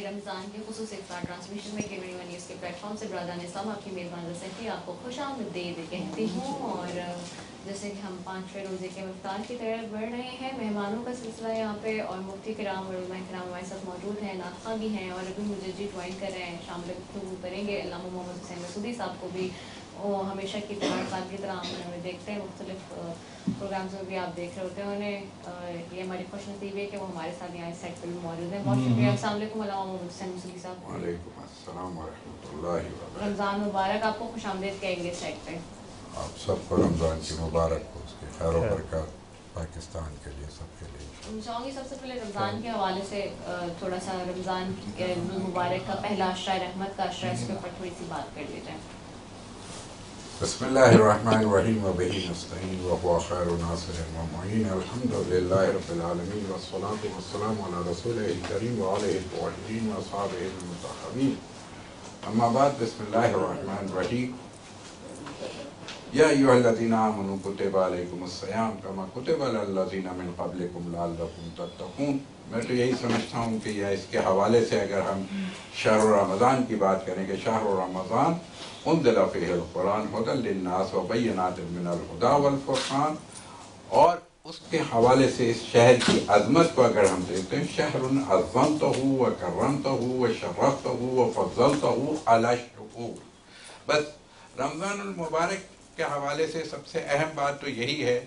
رمضان کے خصوصی افطار ٹرانسمیشن میں کے ویڈیو نیوز کے پلیٹ فارم سے برادران اسلام آپ کی میزبان رسیفی آپ کو خوش آمدید کہتی ہوں. اور جیسے کہ ہم 5ویں روزے کے افطار کی طرف بڑھ رہے ہیں, مہمانوں کا سلسلہ یہاں پہ, اور مفتی کرام اور علماء کرام ہمارے ساتھ موجود ہیں, ناطقہ بھی ہیں, اور ابھی مجھے جوائن کر رہے ہیں, شامل گفتگو کریں گے. علامہ محمد حسین مسعودی صاحب کو بھی وہ ہمیشہ کی طرح سال کی طرح ہم دیکھتے ہیں, مختلف پروگرامز میں بھی آپ دیکھ رہے ہوتے ہیں انہیں. یہ ہماری خوش نصیبی ہے کہ وہ ہمارے ساتھ یہاں سیٹ پہ بھی موجود ہیں. بہت شکریہ. السلام علیکم علامہ محمد حسین مسعودی صاحب. وعلیکم السلام ورحمۃ اللہ وبرکاتہ. رمضان مبارک. آپ کو خوش آمدید کہیں گے سیٹ پہ. آپ سب کو رمضان کی مبارک ہو, اس کی خیر و برکات پاکستان کے لیے, سب کے لیے. چاہوں گی سب سے پہلے رمضان کے حوالے سے تھوڑا سا رمضان کے مبارک کا پہلا عشرہ, رحمت کا عشرہ, اس کے اوپر تھوڑی سی بات کر لی جائے. بسم اللہ الرحمن الرحیم وبہ نستعین وهو خیر ناصر و معین. الحمد للہ رب العالمین والصلاة والسلام علی رسولہ الکریم وعلیہ الطاہرین واصحابہ المطہرین. اما بعد, بسم اللہ الرحمن الرحیم. یا ایھا الذین آمنوا کتب علیکم الصیام کما کتب علی الذین من قبلکم لعلکم تتقون. میں تو یہی سمجھتا ہوں کہ یہ اس کے حوالے سے اگر ہم شہر رمضان کی بات کریں کہ شہر رمضان انزل فیہ القرآن ھدی للناس وبینات من الھدی والفرقان, اور اس کے حوالے سے اس شہر کی عظمت کو اگر ہم دیکھتے ہیں, شہر عظمتہ وکرمتہ وشرفتہ وفضلتہ علی الشعوب. بس رمضان المبارک کے حوالے سے سب سے اہم بات تو یہی ہے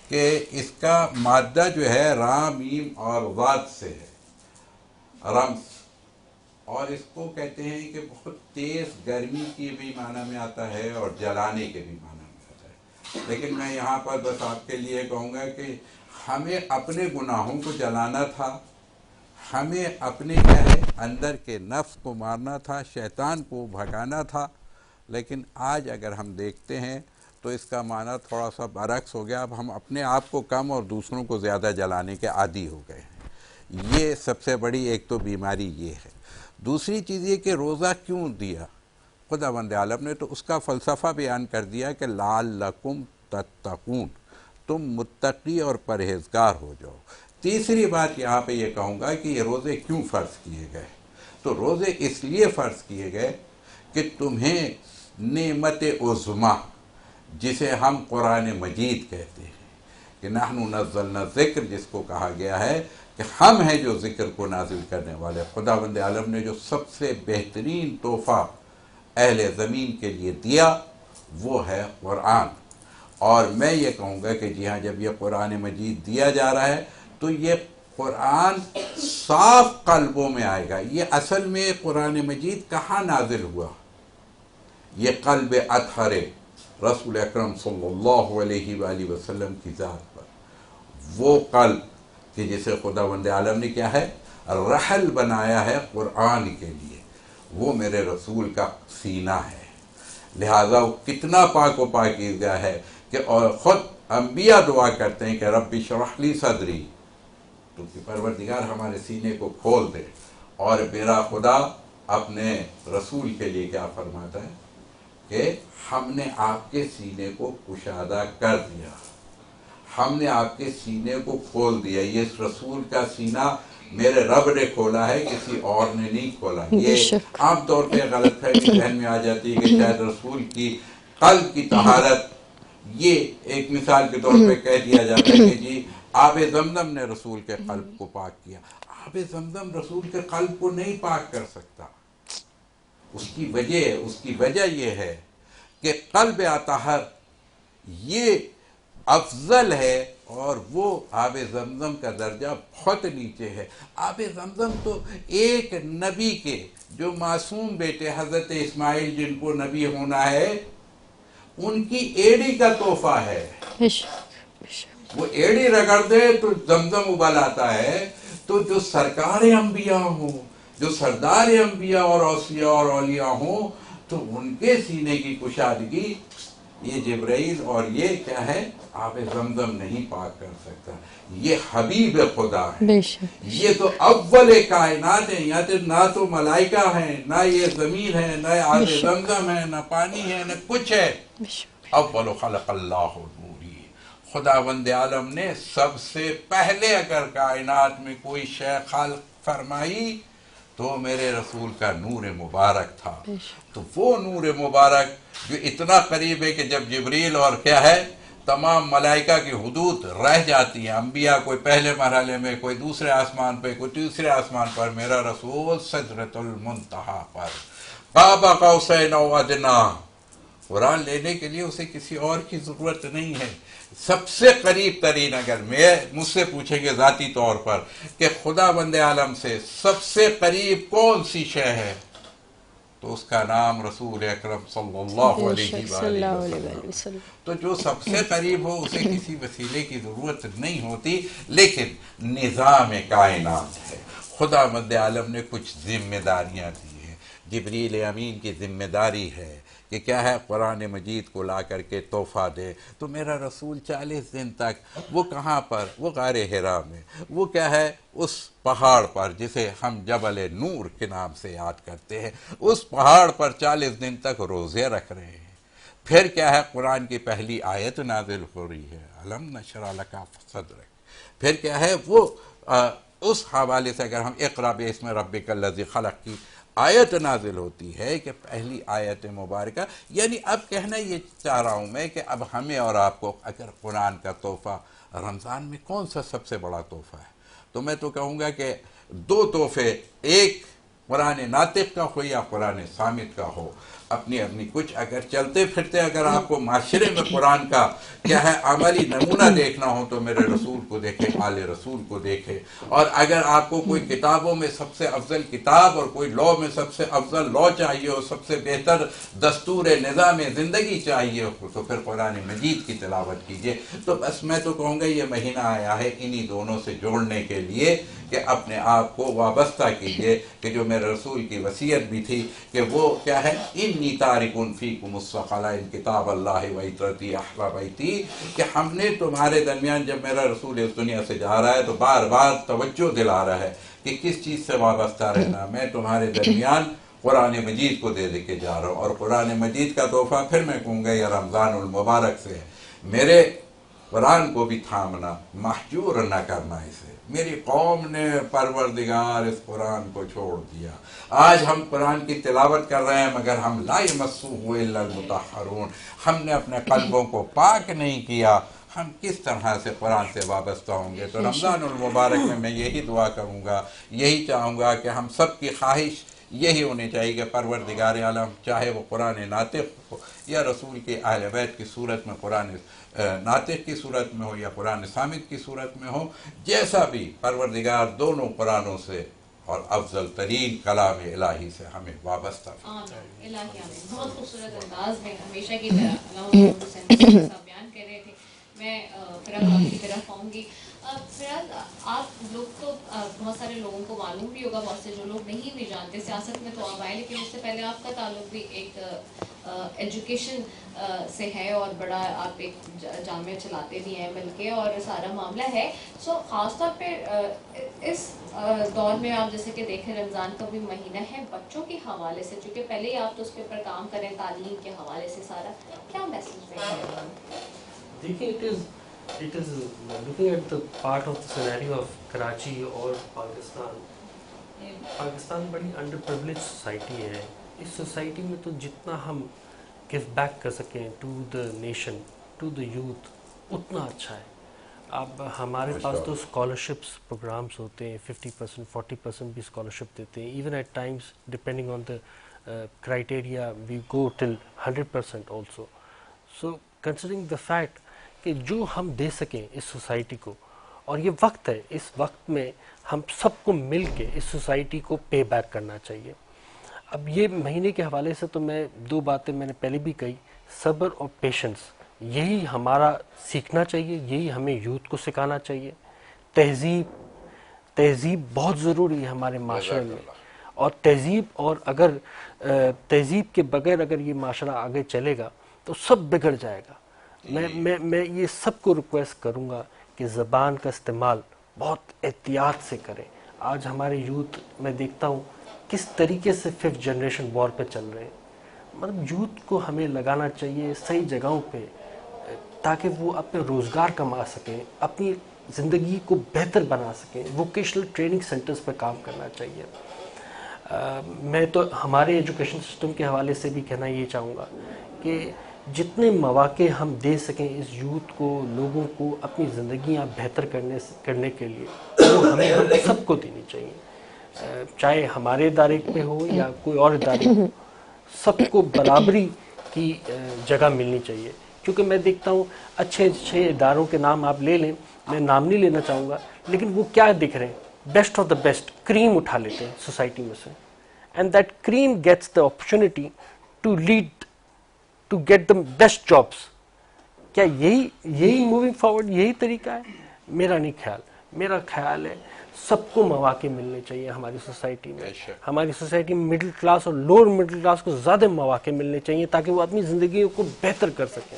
کہ اس کا مادہ جو ہے را میم اور ضاد سے ہے, رمز, اور اس کو کہتے ہیں کہ بہت تیز گرمی کی بھی معنی میں آتا ہے اور جلانے کے بھی معنی میں آتا ہے. لیکن میں یہاں پر بس آپ کے لیے کہوں گا کہ ہمیں اپنے گناہوں کو جلانا تھا, ہمیں اپنے کیا ہے اندر کے نفس کو مارنا تھا, شیطان کو بھگانا تھا. لیکن آج اگر ہم دیکھتے ہیں تو اس کا معنی تھوڑا سا برعکس ہو گیا. اب ہم اپنے آپ کو کم اور دوسروں کو زیادہ جلانے کے عادی ہو گئے ہیں. یہ سب سے بڑی ایک تو بیماری یہ ہے. دوسری چیز یہ کہ روزہ کیوں دیا خداوند عالم نے, تو اس کا فلسفہ بیان کر دیا کہ لعلکم تتقون, تم متقی اور پرہیزگار ہو جاؤ. تیسری بات یہاں پہ یہ کہوں گا کہ یہ روزے کیوں فرض کیے گئے, تو روزے اس لیے فرض کیے گئے کہ تمہیں نعمت عظمیٰ, جسے ہم قرآن مجید کہتے ہیں, کہ نحن نزلنا الذکر, جس کو کہا گیا ہے کہ ہم ہیں جو ذکر کو نازل کرنے والے. خداوند عالم نے جو سب سے بہترین تحفہ اہل زمین کے لیے دیا وہ ہے قرآن. اور میں یہ کہوں گا کہ جی ہاں, جب یہ قرآن مجید دیا جا رہا ہے تو یہ قرآن صاف قلبوں میں آئے گا. یہ اصل میں قرآن مجید کہاں نازل ہوا؟ یہ قلب اطہر رسول اکرم صلی اللہ علیہ وآلہ وسلم کی ذات پر, وہ قلب کہ جسے خداوند عالم نے کیا ہے رحل بنایا ہے قرآن کے لیے, وہ میرے رسول کا سینہ ہے. لہذا وہ کتنا پاک و پاکیزہ ہے کہ اور خود انبیاء دعا کرتے ہیں کہ رب اشرح لی صدری, تو کہ پروردگار ہمارے سینے کو کھول دے. اور میرا خدا اپنے رسول کے لیے کیا فرماتا ہے کہ ہم نے آپ کے سینے کو کشادہ کر دیا, ہم نے آپ کے سینے کو کھول دیا. یہ رسول کا سینہ میرے رب نے کھولا ہے, کسی اور نے نہیں کھولا. یہ عام طور پہ غلط فہمی ذہن میں آ جاتی ہے کہ شاید رسول کی قلب کی طہارت, یہ ایک مثال کے طور پہ کہہ دیا جاتا ہے کہ جی آب زمزم نے رسول کے قلب کو پاک کیا. آب زمزم رسول کے قلب کو نہیں پاک کر سکتا. اس کی وجہ یہ ہے کہ قلب اطہر یہ افضل ہے, اور وہ آب زمزم کا درجہ بہت نیچے ہے. آب زمزم تو ایک نبی کے جو معصوم بیٹے حضرت اسماعیل جن کو نبی ہونا ہے ان کی ایڑی کا تحفہ ہے. وہ ایڑی رگڑ دے تو زمزم ابل آتا ہے. تو جو سرکار انبیاء ہوں, جو سردار انبیاء اور اوصیاء اور اولیاء ہوں, تو ان کے سینے کی کشادگی یہ جبرائیل اور یہ کیا ہے آب زمزم نہیں پاک کر سکتا. یہ حبیب خدا ہے, یہ تو اول کائنات ہیں. یہاں تو نہ تو ملائکہ ہیں, نہ یہ زمین ہے, نہ آب زمزم ہے, نہ پانی ہے, نہ کچھ ہے. اول خلق اللہ نوری, خداوند عالم نے سب سے پہلے اگر کائنات میں کوئی شے خلق فرمائی تو میرے رسول کا نور مبارک تھا. تو وہ نور مبارک جو اتنا قریب ہے کہ جب جبریل اور کیا ہے تمام ملائکہ کی حدود رہ جاتی ہیں، انبیاء کوئی پہلے مرحلے میں، کوئی دوسرے آسمان پہ، کوئی تیسرے آسمان پر، میرا رسول سدرۃ المنتہا پر قاب قوسین او ادنا. قرآن لینے کے لیے اسے کسی اور کی ضرورت نہیں ہے. سب سے قریب ترین، اگر مجھ سے پوچھیں گے ذاتی طور پر کہ خدا بند عالم سے سب سے قریب کون سی شے ہے، تو اس کا نام رسول اکرم صلی اللہ علیہ وآلہ وسلم. تو جو سب سے قریب ہو اسے کسی وسیلے کی ضرورت نہیں ہوتی. لیکن نظام کائنات ہے، خدا بند عالم نے کچھ ذمہ داریاں دی ہیں. جبریل امین کی ذمہ داری ہے کہ کیا ہے قرآن مجید کو لا کر کے تحفہ دے. تو میرا رسول 40 دن تک وہ کہاں پر، وہ غار حرا میں، وہ کیا ہے اس پہاڑ پر جسے ہم جبل نور کے نام سے یاد کرتے ہیں، اس پہاڑ پر 40 دن تک روزے رکھ رہے ہیں. پھر کیا ہے قرآن کی پہلی آیت نازل ہو رہی ہے، الم نشرح لک صدرک. پھر کیا ہے وہ اس حوالے سے اگر ہم اقرأ باسم ربک الذی خلق کی آیت نازل ہوتی ہے کہ پہلی آیت مبارکہ، یعنی اب کہنا یہ چاہ رہا ہوں میں کہ اب ہمیں اور آپ کو اگر قرآن کا تحفہ رمضان میں کون سا سب سے بڑا تحفہ ہے، تو میں تو کہوں گا کہ 2 تحفے، ایک قرآن ناطق کا ہو یا قرآن صامت کا ہو. اپنی کچھ اگر چلتے پھرتے اگر آپ کو معاشرے میں قرآن کا کیا ہے عملی نمونہ دیکھنا ہو تو میرے رسول کو دیکھے، آل رسول کو دیکھے. اور اگر آپ کو کوئی کتابوں میں سب سے افضل کتاب اور کوئی لاء میں سب سے افضل لاء چاہیے ہو، سب سے بہتر دستور نظام زندگی چاہیے ہو، تو پھر قرآن مجید کی تلاوت کیجیے. تو بس میں تو کہوں گا یہ مہینہ آیا ہے انہی دونوں سے جوڑنے کے لیے کہ اپنے آپ کو وابستہ کیجیے کہ جو میرے رسول کی وصیت بھی تھی کہ وہ کیا ہے انی تارکن فیکم الثقلین کتاب اللہ و عترتی اہل بیتی، کہ ہم نے تمہارے درمیان، جب میرا رسول اس دنیا سے جا رہا ہے تو بار بار توجہ دلا رہا ہے کہ کس چیز سے وابستہ رہنا. میں تمہارے درمیان قرآن مجید کو دے کے جا رہا ہوں. اور قرآن مجید کا تحفہ پھر میں کہوں گا یہ رمضان المبارک سے ہے. میرے قرآن کو بھی تھامنا، محجور نہ کرنا اسے. میری قوم نے پروردگار اس قرآن کو چھوڑ دیا. آج ہم قرآن کی تلاوت کر رہے ہیں مگر ہم لا یمسہ الا المطہرون. ہم نے اپنے قلبوں کو پاک نہیں کیا. ہم کس طرح سے قرآن سے وابستہ ہوں گے؟ تو رمضان المبارک میں یہی دعا کروں گا، یہی چاہوں گا کہ ہم سب کی خواہش یہی ہونی چاہیے کہ پروردگار عالم چاہے وہ قرآن ناطق ہو یا رسول کے اہل بیت کی صورت میں قرآن ناطق کی صورت میں ہو یا قرآن صامت کی صورت میں ہو، جیسا بھی پروردگار دونوں قرآنوں سے اور افضل ترین کلام الہی سے ہمیں وابستہ. الہی آمین. بہت خوبصورت انداز میں ہمیشہ کی طرح علامہ حسین صاحب بیان کر رہے تھے. میں فراز آپ کی طرف آؤں گی. فراز آپ لوگ تو بہت سارے لوگوں کو معلوم بھی ہوگا، بہت سے جو لوگ نہیں بھی جانتے، سیاست میں تو آپ آئے لیکن اس سے پہلے آپ کا تعلق بھی ایک ایجوکیشن سے ہے اور بڑا آپ ایک جامعہ چلاتے بھی ہیں مل کے اور سارا معاملہ ہے. سو خاص طور پہ اس دور میں آپ جیسے کہ دیکھیں رمضان کا بھی مہینہ ہے، بچوں کے حوالے سے چونکہ پہلے ہی آپ تو اس کے اوپر کام کریں تعلیم کے حوالے سے، سارا کیا میسج ہے؟ دیکھیے it is looking at the part of the scenario of Karachi اور پاکستان بڑی انڈر پریولیج سوسائٹی ہے. اس سوسائٹی میں تو جتنا ہم گیو بیک کر سکیں to the nation, to the youth, اتنا اچھا ہے. اب ہمارے پاس تو اسکالرشپس پروگرامس ہوتے ہیں، 50% 40% بھی اسکالرشپ دیتے ہیں. Even at times depending on the criteria we go till 100% also. So considering the fact کہ جو ہم دے سکیں اس سوسائٹی کو، اور یہ وقت ہے، اس وقت میں ہم سب کو مل کے اس سوسائٹی کو پے بیک کرنا چاہیے. اب یہ مہینے کے حوالے سے تو میں 2 باتیں میں نے پہلے بھی کہی، صبر اور پیشنس، یہی ہمارا سیکھنا چاہیے، یہی ہمیں یوتھ کو سکھانا چاہیے. تہذیب بہت ضروری ہے ہمارے معاشرے میں، اور اور اگر تہذیب کے بغیر اگر یہ معاشرہ آگے چلے گا تو سب بگڑ جائے گا. میں یہ سب کو ریکویسٹ کروں گا کہ زبان کا استعمال بہت احتیاط سے کریں. آج ہمارے یوتھ میں دیکھتا ہوں کس طریقے سے 5th جنریشن وار پہ چل رہے ہیں. مطلب یوتھ کو ہمیں لگانا چاہیے صحیح جگہوں پہ تاکہ وہ اپنے روزگار کما سکیں، اپنی زندگی کو بہتر بنا سکیں. ووکیشنل ٹریننگ سینٹرز پہ کام کرنا چاہیے. میں تو ہمارے ایجوکیشن سسٹم کے حوالے سے بھی کہنا یہ چاہوں گا کہ جتنے مواقع ہم دے سکیں اس یوتھ کو، لوگوں کو اپنی زندگیاں بہتر کرنے کے لیے، وہ ہمیں ہم سب کو دینی چاہیے، چاہے ہمارے ادارے پہ ہو یا کوئی اور ادارے ہو، سب کو برابری کی جگہ ملنی چاہیے. کیونکہ میں دیکھتا ہوں اچھے اچھے اداروں کے نام آپ لے لیں، میں نام نہیں لینا چاہوں گا، لیکن وہ کیا دکھ رہے ہیں؟ Best of the best cream اٹھا لیتے ہیں سوسائٹی میں سے، and that cream gets the opportunity to lead to get the best jobs. کیا یہی موونگ فارورڈ یہی طریقہ ہے؟ میرا نہیں خیال. میرا خیال ہے سب کو مواقع ملنے چاہیے ہماری سوسائٹی میں. ہماری سوسائٹی میں مڈل کلاس اور لوور مڈل کلاس کو زیادہ مواقع ملنے چاہیے تاکہ وہ اپنی زندگیوں کو بہتر کر سکیں.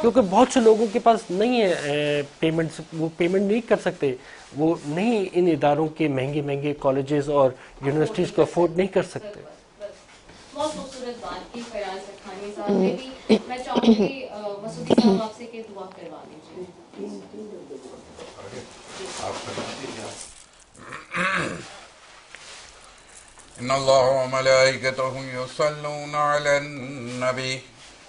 کیونکہ بہت سے لوگوں کے پاس نہیں ہے پیمنٹس، وہ پیمنٹ نہیں کر سکتے، وہ نہیں ان اداروں کے مہنگے کالجز اور یونیورسٹیز کو افورڈ نہیں کر سکتے. بہت خوبصورت بات کی فیاض رکھانی صاحب نے بھی. میں چاہوں گی مسعودی صاحب آپ سے کہ دعا کروا دیجیے. ان اللہ وملائکتہ یصلون علی النبی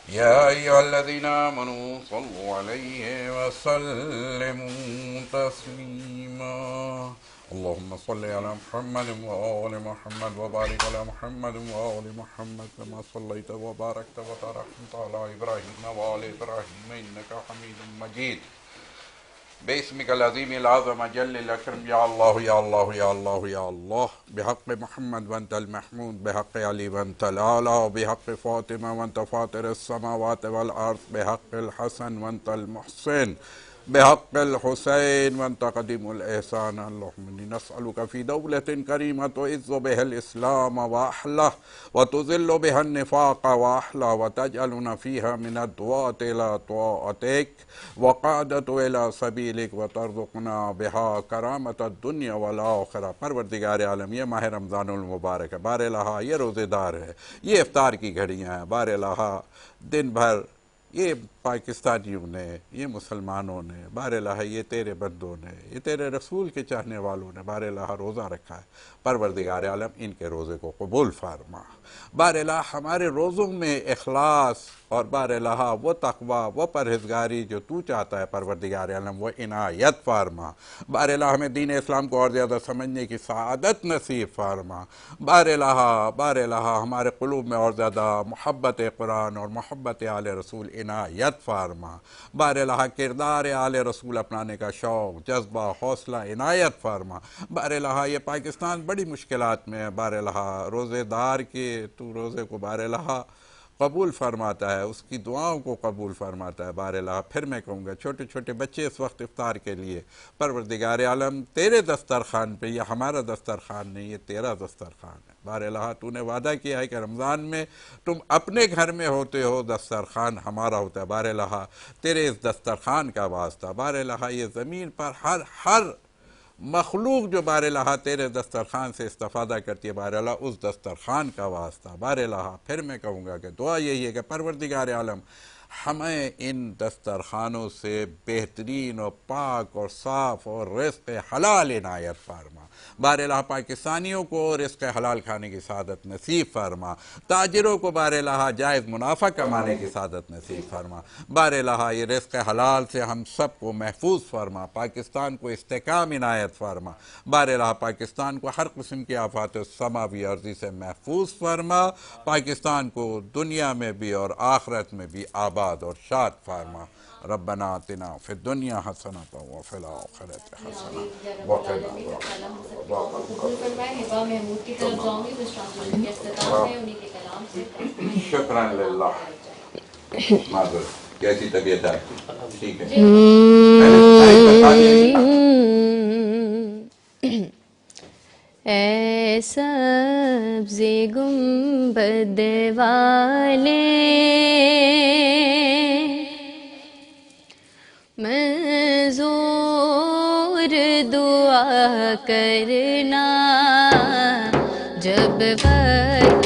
یا ایھا الذین آمنوا صلوا علیہ وسلموا تسلیما. اللهم صل على محمد وآل محمد وبارك على محمد وآل محمد كما صليت وباركت وباركت على إبراهيم وآل إبراهيم إنك حميد مجيد. باسمك العظيم العظم جل الأكرم يا الله يا الله يا الله يا الله بحق محمد وأنت المحمود، بحق علي وأنت الأعلى، بحق فاطمة وأنت فاطر السماوات والأرض، بحق الحسن وأنت المحسن، بحق الحسين وأنت قديم الإحسان. اللهم إني نسألك في دولة كريمة تعز بها الإسلام وأحله وتذل بها النفاق وأحله وتجعلنا فيها من الدعاة إلى طاعتك وقادة إلى سبيلك وترزقنا بها کرامت الدنیا والآخرہ. پروردگار عالم، یہ ماہ رمضان المبارک ہے، بار الہا یہ روزے دار ہے، یہ افطار کی گھڑیاں ہیں، بار الہا دن بھر یہ پاکستانیوں نے، یہ مسلمانوں نے، بار الہا یہ تیرے بندوں نے، یہ تیرے رسول کے چاہنے والوں نے بار الہا روزہ رکھا ہے. پروردگار عالم ان کے روزے کو قبول فرما. بار الہا ہمارے روزوں میں اخلاص اور بار الہا وہ تقوی، وہ پرہیزگاری جو تو چاہتا ہے پروردگار عالم وہ عنایت فرما. بار الہا ہمیں دین اسلام کو اور زیادہ سمجھنے کی سعادت نصیب فرما. بار الہا ہمارے قلوب میں اور زیادہ محبت قرآن اور محبت آل رسول عنایت فرما. بار الہا کردار آل رسول اپنانے کا شوق، جذبہ، حوصلہ عنایت فرما. بار الہا یہ پاکستان بڑی مشکلات میں ہے، بار الہا روزے دار کے تو روزے کو بار الہا قبول فرماتا ہے، اس کی دعاؤں کو قبول فرماتا ہے. بار الہا پھر میں کہوں گا چھوٹے چھوٹے بچے اس وقت افطار کے لیے پروردگار عالم تیرے دسترخوان پہ، یہ ہمارا دسترخوان نہیں، یہ تیرا دسترخوان ہے. بار الہا تو نے وعدہ کیا ہے کہ رمضان میں تم اپنے گھر میں ہوتے ہو، دسترخوان ہمارا ہوتا ہے. بار الہا تیرے اس دسترخوان کا واسطہ، بار الہا یہ زمین پر ہر مخلوق جو بار الہا تیرے دسترخوان سے استفادہ کرتی ہے، بار الہا اس دسترخوان کا واسطہ. بار الہا پھر میں کہوں گا کہ دعا یہی ہے کہ پروردگار عالم ہمیں ان دسترخوانوں سے بہترین اور پاک اور صاف اور رزق حلال عنایت فرما. بار الہا پاکستانیوں کو رزق حلال کھانے کی سعادت نصیب فرما. تاجروں کو بار الہا جائز منافع کمانے کی سعادت نصیب فرما. بار الہا یہ رزق حلال سے ہم سب کو محفوظ فرما. پاکستان کو استحکام عنایت فرما. بار الہا پاکستان کو ہر قسم کی آفات سماوی عرضی سے محفوظ فرما. پاکستان کو دنیا میں بھی اور آخرت میں بھی آباد اور شاد فرما. ربنا آتنا فی الدنیا حسنۃ وفی الآخرۃ حسنۃ وقنا قبول فرمائے. ہبا محمود کی طرف جاؤں گی، جو ٹرانسلیشن کے اختتام ہے انہی کے کلام سے. شکرا للہ. معذرت، کیسی طبیعت ہے؟ ٹھیک ہے. اے سبز گنبد والے منظور دعا کرنا جب وقت